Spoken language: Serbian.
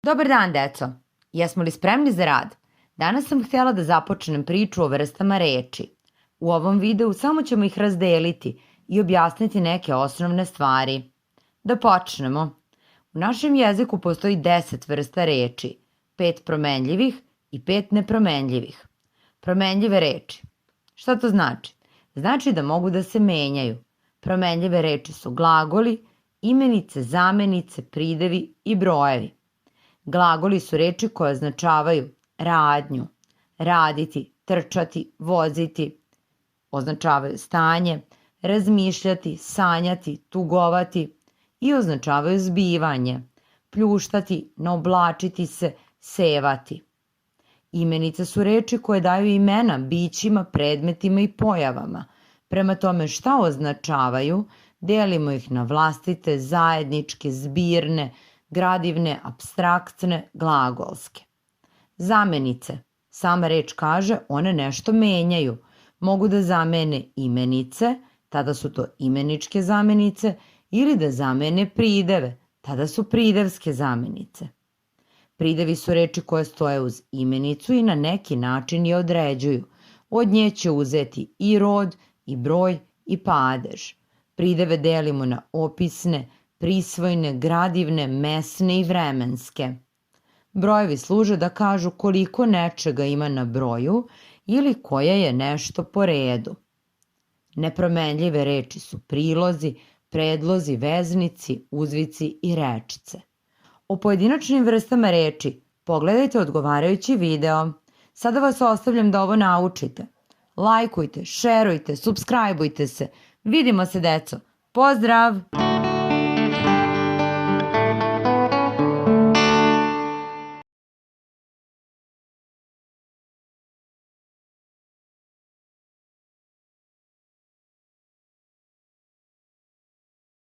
Dobar dan, deco. Jesmo li spremni za rad? Danas sam htjela da započnem priču o vrstama reči. U ovom videu samo ćemo ih razdeliti i objasniti neke osnovne stvari. Da počnemo. U našem jeziku postoji 10 vrsta reči, 5 promenljivih i 5 nepromenljivih. Promenljive reči. Šta to znači? Znači da mogu da se menjaju. Promenljive reči su glagoli, imenice, zamenice, pridevi i brojevi. Glagoli su reči koje označavaju radnju, raditi, trčati, voziti, označavaju stanje, razmišljati, sanjati, tugovati i označavaju zbivanje, pljuštati, naoblačiti se, sevati. Imenice su reči koje daju imena bićima, predmetima i pojavama. Prema tome šta označavaju, delimo ih na vlastite, zajedničke, zbirne, gradivne, apstraktne, glagolske. Zamenice. Sama reč kaže one nešto menjaju. Mogu da zamene imenice, tada su to imeničke zamenice, ili da zamene prideve, tada su pridevske zamenice. Pridevi su reči koje stoje uz imenicu i na neki način je određuju. Od nje će uzeti i rod, i broj, i padež. Prideve delimo na opisne, prisvojne, gradivne, mesne i vremenske. Brojevi služe da kažu koliko nečega ima na broju ili koje je nešto po redu. Nepromenljive reči su prilozi, predlozi, veznici, uzvici i rečice. O pojedinačnim vrstama reči pogledajte odgovarajući video. Sada vas ostavljam da ovo naučite. Lajkujte, šerujte, supskrajbujte se. Vidimo se, deco. Pozdrav!